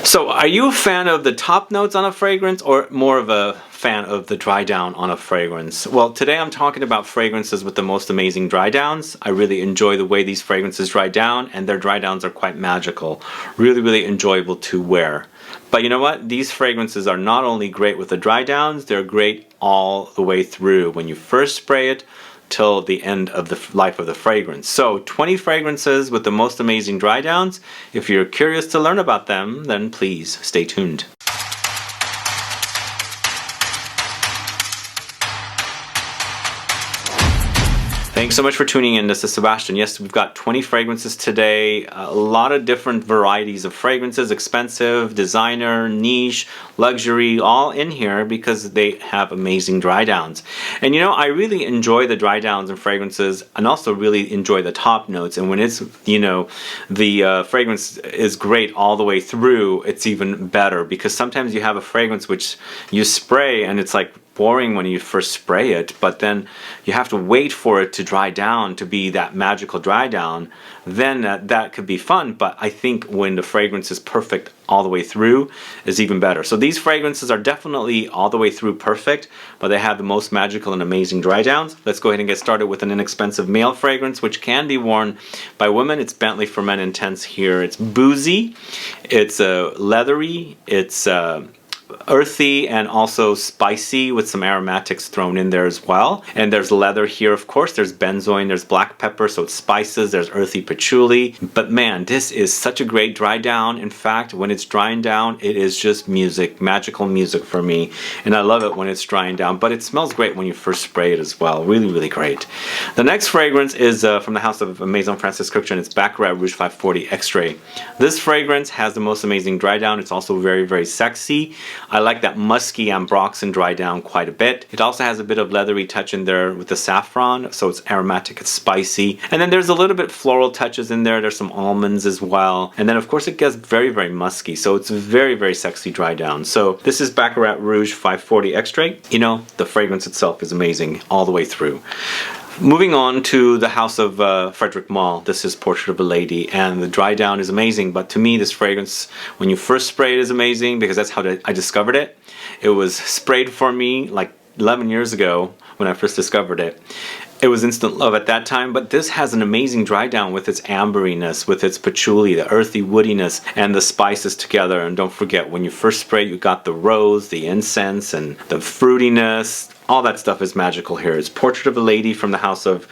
So are you a fan of the top notes on a fragrance or more of a fan of the dry down on a fragrance? Well, today I'm talking about fragrances with the most amazing dry downs. I really enjoy the way these fragrances dry down, and their dry downs are quite magical. Really enjoyable to wear. But you know what? These fragrances are not only great with the dry downs, they're great all the way through. When you first spray it, till the end of the life of the fragrance. So 20 fragrances with the most amazing dry downs. If you're curious to learn about them, then please stay tuned. Thanks so much for tuning in. This is Sebastian. Yes, we've got 20 fragrances today. A lot of different varieties of fragrances, expensive, designer, niche, luxury, all in here because they have amazing dry downs. And you know, I really enjoy the dry downs and fragrances, and also really enjoy the top notes. And when it's, you know, the fragrance is great all the way through, it's even better, because sometimes you have a fragrance which you spray and it's like boring when you first spray it, but then you have to wait for it to dry down to be that magical dry down. Then that could be fun, but I think when the fragrance is perfect all the way through is even better. So these fragrances are definitely all the way through perfect, but they have the most magical and amazing dry downs. Let's go ahead and get started with an inexpensive male fragrance which can be worn by women. It's Bentley for Men Intense here. It's boozy, it's leathery, it's earthy, and also spicy with some aromatics thrown in there as well. And there's leather here, of course. There's benzoin, there's black pepper, so it's spices. There's earthy patchouli. But man, this is such a great dry down. In fact, when it's drying down, it is just music, magical music for me. And I love it when it's drying down, but it smells great when you first spray it as well. Really great. The next fragrance is from the house of Maison Francis Kurkdjian, and it's BACCARAT Rouge 540 Extrait. This fragrance has the most amazing dry down. It's also very sexy. I like that musky Ambroxan dry down quite a bit. It also has a bit of leathery touch in there with the saffron, so it's aromatic, it's spicy. And then there's a little bit floral touches in there. There's some almonds as well. And then of course it gets very musky, so it's very sexy dry down. So this is BACCARAT Rouge 540 Extrait. You know, the fragrance itself is amazing all the way through. Moving on to the house of FREDERIC MALLE. This is Portrait of a Lady, and the dry down is amazing, but to me this fragrance, when you first spray it, is amazing because that's how I discovered it. It was sprayed for me like 11 years ago when I first discovered it. It was instant love at that time, but this has an amazing dry down with its amberiness, with its patchouli, the earthy woodiness, and the spices together. And don't forget, when you first spray, you got the rose, the incense, and the fruitiness. All that stuff is magical here. It's Portrait of a Lady from the house of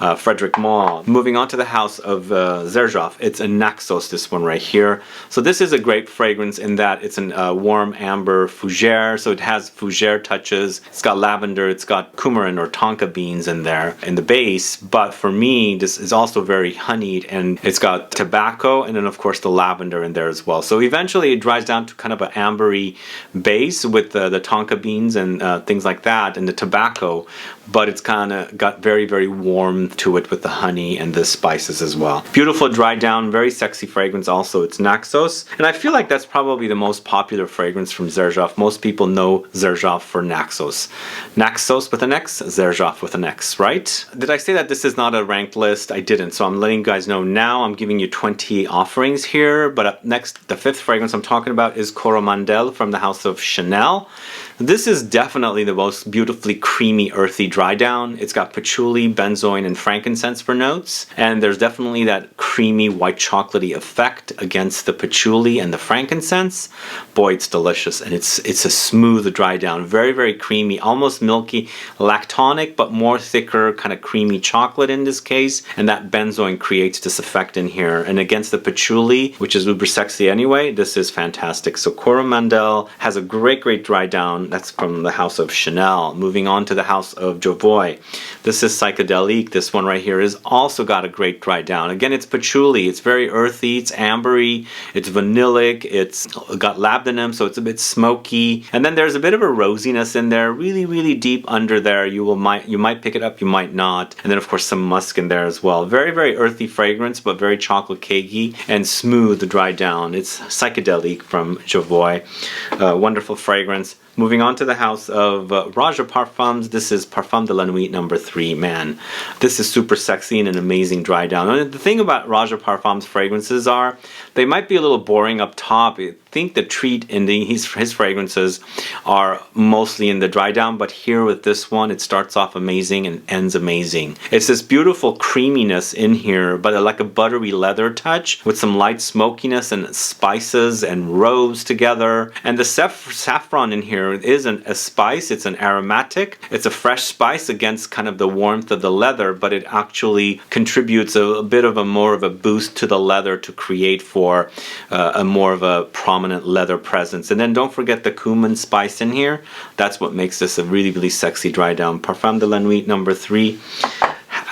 FREDERIC MALLE. Moving on to the house of XERJOFF. It's a NAXOS, this one right here. So this is a great fragrance in that it's a warm amber fougere. So it has fougere touches. It's got lavender. It's got coumarin or tonka beans in there in the base. But for me, this is also very honeyed, and it's got tobacco, and then of course the lavender in there as well. So eventually it dries down to kind of an ambery base with the tonka beans and things like that, and the tobacco, but it's kind of got very warm to it with the honey and the spices as well. Beautiful dry down, very sexy fragrance. Also, it's NAXOS, and I feel like that's probably the most popular fragrance from XERJOFF. Most people know XERJOFF for NAXOS. NAXOS with an X, XERJOFF with an X, right? Did I say that this is not a ranked list? I didn't, so I'm letting you guys know now. I'm giving you 20 offerings here, but up next, the fifth fragrance I'm talking about is COROMANDEL from the house of Chanel. This is definitely the most beautifully creamy, earthy dry down. It's got patchouli, benzoin, and frankincense for notes, and there's definitely that creamy white chocolatey effect against the patchouli and the frankincense. Boy, it's delicious, and it's a smooth dry down, very creamy, almost milky, lactonic, but more thicker, kind of creamy chocolate in this case, and that benzoin creates this effect in here. And against the patchouli, which is uber sexy anyway, this is fantastic. So COROMANDEL has a great dry down. That's from the house of Chanel. Moving on to the house of JOVOY. This is PSYCHEDELIQUE. This one right here is also got a great dry down. Again, it's patchouli. It's very earthy. It's ambery. It's vanillic. It's got labdanum, so it's a bit smoky. And then there's a bit of a rosiness in there, really deep under there. You might pick it up, you might not. And then of course some musk in there as well. Very earthy fragrance, but very chocolate cakey and smooth dry down. It's PSYCHEDELIQUE from JOVOY. Wonderful fragrance. Moving on to the house of ROJA Parfums. This is Parfum de la Nuit number 3. Man, this is super sexy and an amazing dry down. And the thing about ROJA Parfums fragrances are, they might be a little boring up top. think the treat in his fragrances are mostly in the dry down, but here with this one, it starts off amazing and ends amazing. It's this beautiful creaminess in here, but like a buttery leather touch with some light smokiness and spices and rose together. And the saffron in here isn't a spice, it's an aromatic. It's a fresh spice against kind of the warmth of the leather, but it actually contributes a bit of a more of a boost to the leather to create for a more of a prominent leather presence. And then don't forget the cumin spice in here. That's what makes this a really, really sexy dry down. Parfum de la Nuit number 3.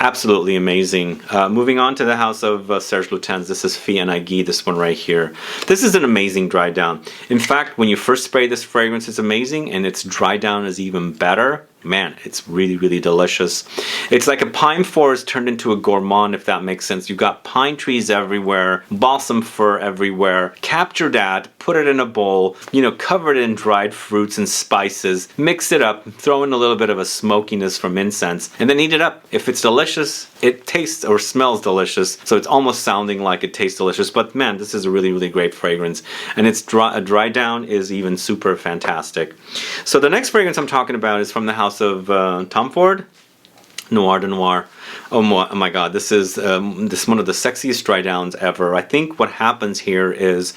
Absolutely amazing. Moving on to the house of Serge Lutens. This is Fille and Aiguille, this one right here. This is an amazing dry down. In fact, when you first spray this fragrance, it's amazing, and its dry down is even better. Man, it's really, really delicious. It's like a pine forest turned into a gourmand, if that makes sense. You've got pine trees everywhere, balsam fir everywhere. Capture that, put it in a bowl, you know, cover it in dried fruits and spices, mix it up, throw in a little bit of a smokiness from incense, and then eat it up. If it's delicious, it tastes or smells delicious, so it's almost sounding like it tastes delicious. But man, this is a really, really great fragrance, and its dry down is even super fantastic. So the next fragrance I'm talking about is from the house of Tom Ford, Noir de Noir. Oh my God, this is one of the sexiest dry downs ever. I think what happens here is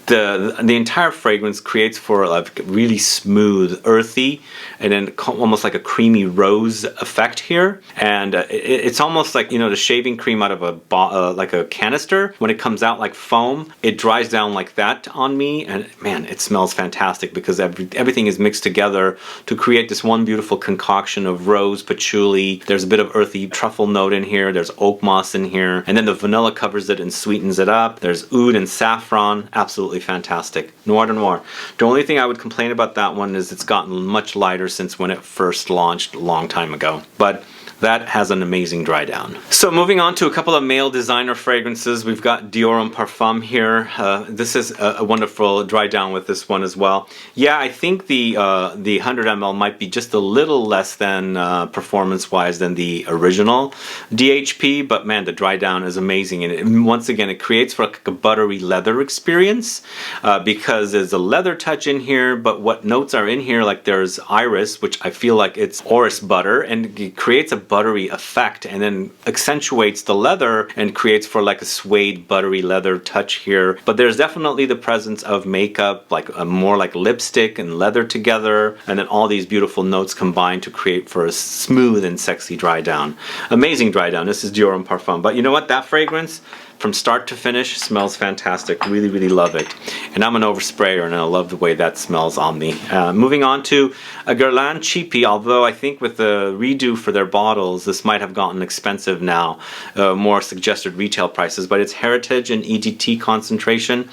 the entire fragrance creates for like really smooth, earthy, and then almost like a creamy rose effect here. And it's almost like, you know, the shaving cream out of a like a canister. When it comes out like foam, it dries down like that on me, and man, it smells fantastic because everything is mixed together to create this one beautiful concoction of rose, patchouli. There's a bit of earthy truffle note in here. There's oak moss in here, and then the vanilla covers it and sweetens it up. There's oud and saffron. Absolutely fantastic. Noir de Noir. The only thing I would complain about that one is it's gotten much lighter since when it first launched a long time ago. But that has an amazing dry down. So moving on to a couple of male designer fragrances, we've got Dior and Parfum here. This is a wonderful dry down with this one as well. Yeah, I think the 100 ml might be just a little less than performance-wise than the original DHP, but man, the dry down is amazing. And once again, it creates for like a buttery leather experience because there's a leather touch in here, but what notes are in here, like there's iris, which I feel like it's orris butter, and it creates a buttery effect and then accentuates the leather and creates for like a suede buttery leather touch here. But there's definitely the presence of makeup, like more like lipstick and leather together, and then all these beautiful notes combined to create for a smooth and sexy dry down. Amazing dry down. This is Dior and Parfum. But you know what? That fragrance, from start to finish, smells fantastic. Really, really love it. And I'm an oversprayer, and I love the way that smells on me. Moving on to a Guerlain Cheapie, although I think with the redo for their bottles, this might have gotten expensive now, more suggested retail prices, but it's Heritage and EDT concentration.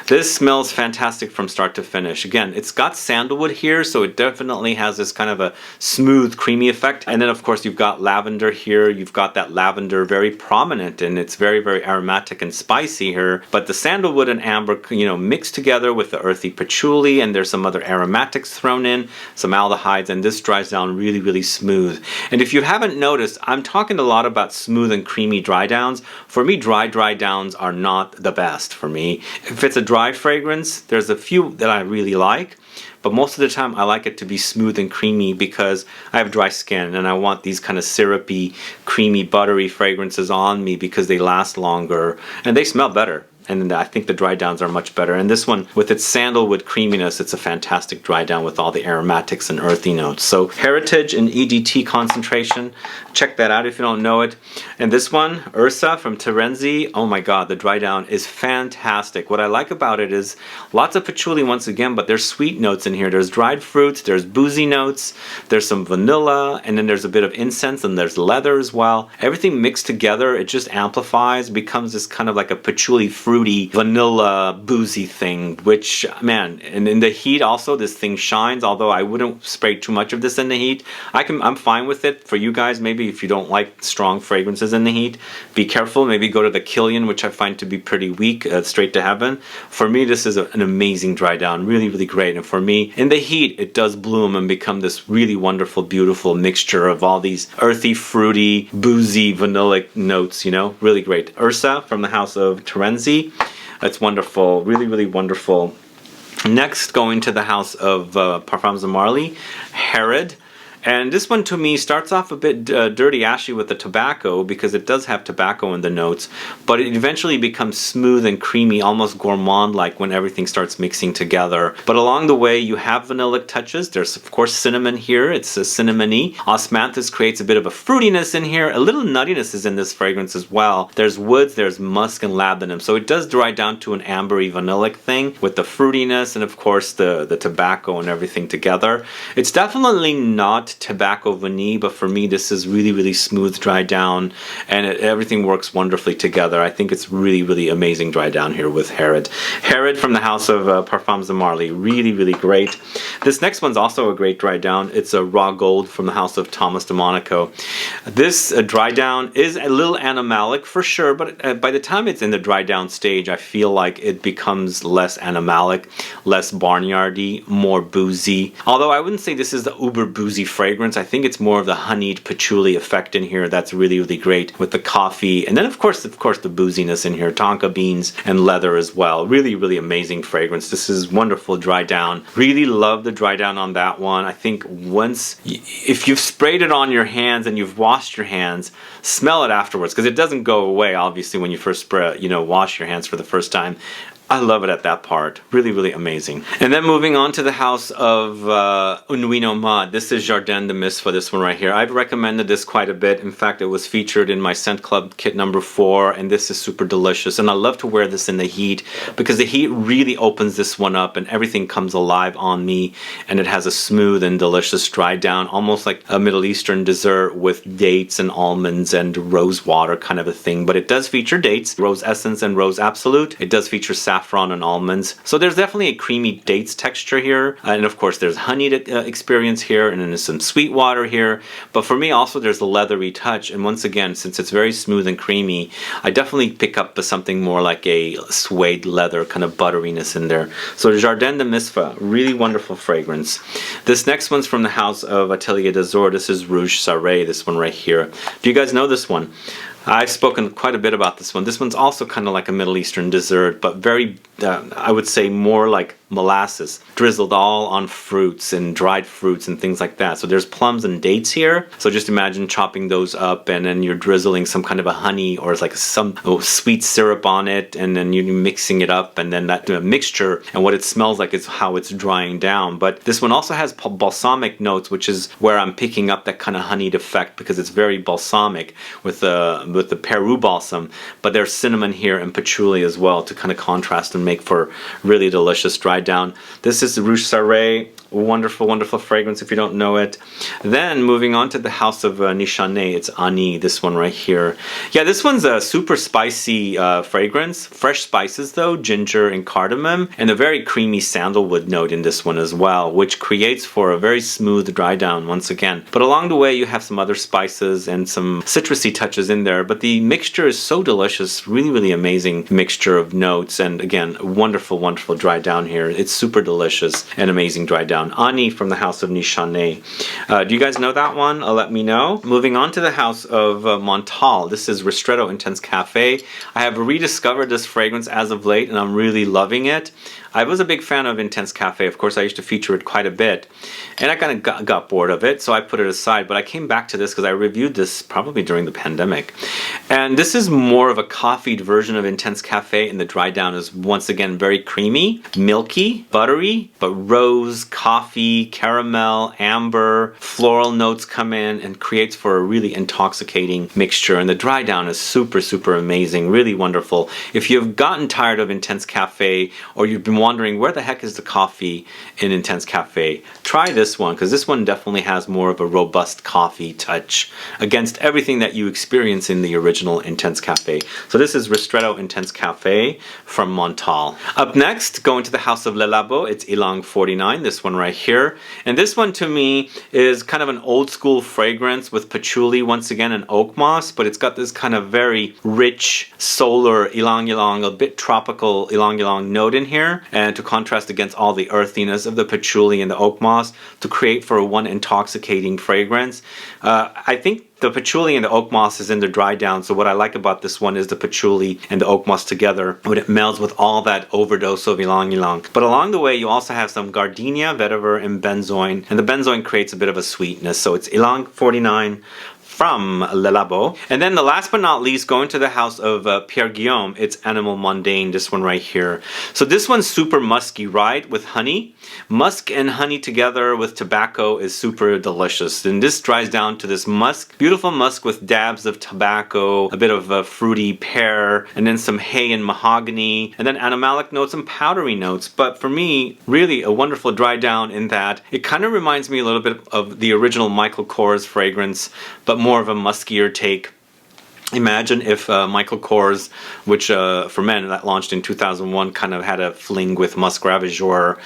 This smells fantastic from start to finish. Again, it's got sandalwood here, so it definitely has this kind of a smooth, creamy effect. And then, of course, you've got lavender here. You've got that lavender very prominent, and it's very, very aromatic and spicy here, but the sandalwood and amber, you know, mixed together with the earthy patchouli, and there's some other aromatics thrown in, some aldehydes, and this dries down really, really smooth. And if you haven't noticed, I'm talking a lot about smooth and creamy dry downs. For me, dry downs are not the best for me. If it's a dry fragrance, there's a few that I really like, but most of the time I like it to be smooth and creamy because I have dry skin and I want these kind of syrupy, creamy, buttery fragrances on me because they last longer and they smell better. And I think the dry downs are much better. And this one, with its sandalwood creaminess, it's a fantastic dry down with all the aromatics and earthy notes. So Heritage and EDT concentration. Check that out if you don't know it. And this one, Ursa from Terenzi. Oh my God, the dry down is fantastic. What I like about it is lots of patchouli once again, but there's sweet notes in here. There's dried fruits, there's boozy notes, there's some vanilla, and then there's a bit of incense, and there's leather as well. Everything mixed together, it just amplifies, becomes this kind of like a patchouli fruity, vanilla, boozy thing, which, man, and in the heat also, this thing shines, although I wouldn't spray too much of this in the heat. I'm fine with it. For you guys, maybe if you don't like strong fragrances in the heat, be careful. Maybe go to the Killian, which I find to be pretty weak, straight to heaven. For me, this is an amazing dry down, really, really great. And for me, in the heat, it does bloom and become this really wonderful, beautiful mixture of all these earthy, fruity, boozy, vanillic notes, you know, really great. Ursa from the house of Terenzi. It's wonderful, really, really wonderful. Next, going to the house of Parfums de Marly, Herod. And this one to me starts off a bit dirty ashy with the tobacco because it does have tobacco in the notes, but it eventually becomes smooth and creamy, almost gourmand-like when everything starts mixing together. But along the way you have vanillic touches. There's of course cinnamon here, it's a cinnamony. Osmanthus creates a bit of a fruitiness in here. A little nuttiness is in this fragrance as well. There's woods, there's musk and labdanum. So it does dry down to an ambery vanillic thing with the fruitiness and of course the tobacco and everything together. It's definitely not tobacco vanille, but for me this is really smooth dry down, and everything works wonderfully together. I think it's really amazing dry down here with Herod. Herod from the house of Parfums de Marly, really great. This next one's also a great dry down. It's a raw gold from the house of Thomas de Monaco. This dry down is a little animalic for sure, but by the time it's in the dry down stage I feel like it becomes less animalic, less barnyardy, more boozy. Although I wouldn't say this is the uber boozy fragrance. I think it's more of the honeyed patchouli effect in here that's really great with the coffee, and then of course the booziness in here, tonka beans and leather as well. Really amazing fragrance. This is wonderful dry down. Really love the dry down on that one. I think once if you've sprayed it on your hands and you've washed your hands, smell it afterwards because it doesn't go away obviously when you first spray, wash your hands for the first time. I love it at that part. Really amazing. And then moving on to the house of NUIT Nomade. This is Jardin de Mist for this one right here. I've recommended this quite a bit. In fact, it was featured in my Scent Club kit number 4, and this is super delicious. And I love to wear this in the heat because the heat really opens this one up and everything comes alive on me, and it has a smooth and delicious dry down, almost like a Middle Eastern dessert with dates and almonds and rose water kind of a thing. But it does feature dates, rose essence and rose absolute. It does feature saffron and almonds. So there's definitely a creamy dates texture here. And of course there's honeyed experience here, and then there's some sweet water here. But for me also there's a leathery touch. And once again, since it's very smooth and creamy, I definitely pick up something more like a suede leather kind of butteriness in there. So Jardin de Mist, really wonderful fragrance. This next one's from the house of Atelier d'Azur. This is Rouge Sarré, this one right here. Do you guys know this one? I've spoken quite a bit about this one. This one's also kind of like a Middle Eastern dessert, but very, I would say more like molasses, drizzled all on fruits and dried fruits and things like that. So there's plums and dates here. So just imagine chopping those up, and then you're drizzling some kind of a honey or it's like some sweet syrup on it, and then you're mixing it up, and then that mixture and what it smells like is how it's drying down. But this one also has balsamic notes, which is where I'm picking up that kind of honeyed effect because it's very balsamic with the Peru balsam, but there's cinnamon here and patchouli as well to kind of contrast and make for really delicious dry down. This is the Rouge Sarré. Wonderful fragrance if you don't know it. Then moving on to the house of Nishané, it's Ani, this one right here. Yeah, this one's a super spicy fragrance. Fresh spices though, ginger and cardamom, and a very creamy sandalwood note in this one as well, which creates for a very smooth dry down once again. But along the way you have some other spices and some citrusy touches in there, but the mixture is so delicious, really amazing mixture of notes, and again, wonderful dry down here. It's super delicious and amazing dry down. Ani from the house of Nishané. Do you guys know that one? Let me know. Moving on to the house of Montal. This is Ristretto Intense Cafe. I have rediscovered this fragrance as of late, and I'm really loving it. I was a big fan of Intense Cafe. Of course, I used to feature it quite a bit, and I kind of got bored of it, so I put it aside. But I came back to this because I reviewed this probably during the pandemic. And this is more of a coffeed version of Intense Cafe, and the dry down is once again very creamy, milky, buttery, but rose, coffee, caramel, amber, floral notes come in and creates for a really intoxicating mixture. And the dry down is super amazing, really wonderful. If you've gotten tired of Intense Cafe, or you've been wondering where the heck is the coffee in Intense Cafe, try this one, because this one definitely has more of a robust coffee touch against everything that you experience in the original Intense Cafe. So this is Ristretto Intense Cafe from Montal. Up next, going to the house of Le Labo, it's Ilang 49, this one right here. And this one to me is kind of an old school fragrance with patchouli once again and oak moss, but it's got this kind of very rich solar ylang ylang, a bit tropical ylang ylang note in here. and to contrast against all the earthiness of the patchouli and the oak moss to create for one intoxicating fragrance. I think the patchouli and the oak moss is in the dry down, so what I like about this one is the patchouli and the oak moss together when it melds with all that overdose of ylang ylang. But along the way you also have some gardenia, vetiver, and benzoin, and the benzoin creates a bit of a sweetness. So it's ylang 49 from Le Labo. And then the last but not least, going to the house of Pierre Guillaume, it's Animal Mondaine, this one right here. So this one's super musky, right? With honey. Musk and honey together with tobacco is super delicious. And this dries down to this musk, beautiful musk with dabs of tobacco, a bit of a fruity pear, and then some hay and mahogany, and then animalic notes and powdery notes. But for me, really a wonderful dry down in that it kind of reminds me a little bit of the original Michael Kors fragrance, but more of a muskier take. Imagine if Michael Kors, which for men that launched in 2001, kind of had a fling with musk ravageur,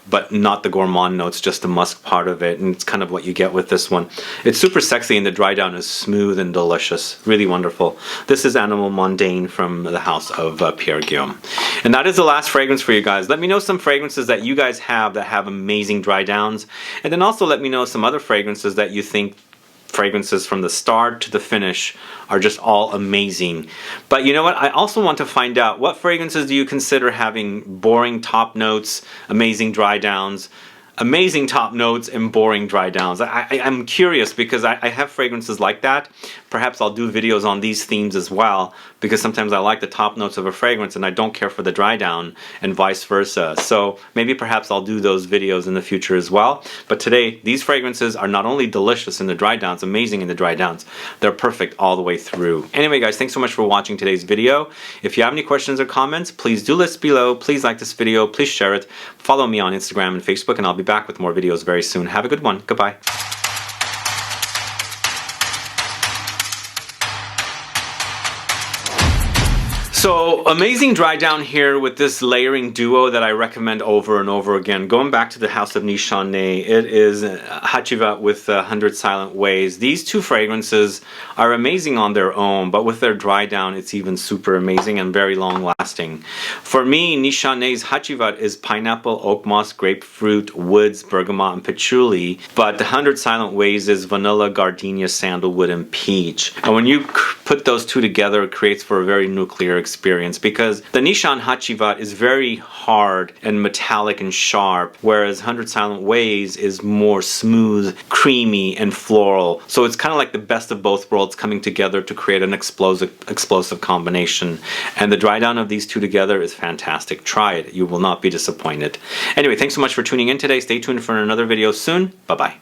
but not the gourmand notes, just the musk part of it, and it's kind of what you get with this one. It's super sexy and the dry down is smooth and delicious, really wonderful. This is Animal Mondaine from the house of Pierre Guillaume. And that is the last fragrance for you guys. Let me know some fragrances that you guys have that have amazing dry downs, and then also let me know some other fragrances that you think fragrances from the start to the finish are just all amazing. But you know what? I also want to find out, what fragrances do you consider having boring top notes, amazing dry downs, amazing top notes, and boring dry downs? I'm curious because I have fragrances like that. Perhaps I'll do videos on these themes as well, because sometimes I like the top notes of a fragrance and I don't care for the dry down, and vice versa. So maybe perhaps I'll do those videos in the future as well. But today, these fragrances are not only delicious in the dry downs, amazing in the dry downs, they're perfect all the way through. Anyway guys, thanks so much for watching today's video. If you have any questions or comments, please do list below. Please like this video, please share it. Follow me on Instagram and Facebook, and I'll be back with more videos very soon. Have a good one. Goodbye. So amazing dry down here with this layering duo that I recommend over and over again. Going back to the house of Nichane, it is Hachivat with 100 Silent Ways. These two fragrances are amazing on their own, but with their dry down, it's even super amazing and very long lasting. For me, Nichane's Hachivat is pineapple, oak moss, grapefruit, woods, bergamot, and patchouli. But the 100 Silent Ways is vanilla, gardenia, sandalwood, and peach. And when you put those two together, it creates for a very nuclear experience, because the Nishan Hachivat is very hard and metallic and sharp, whereas 100 Silent Ways is more smooth, creamy, and floral. So it's kind of like the best of both worlds coming together to create an explosive combination. And the dry down of these two together is fantastic. Try it. You will not be disappointed. Anyway, thanks so much for tuning in today. Stay tuned for another video soon. Bye-bye.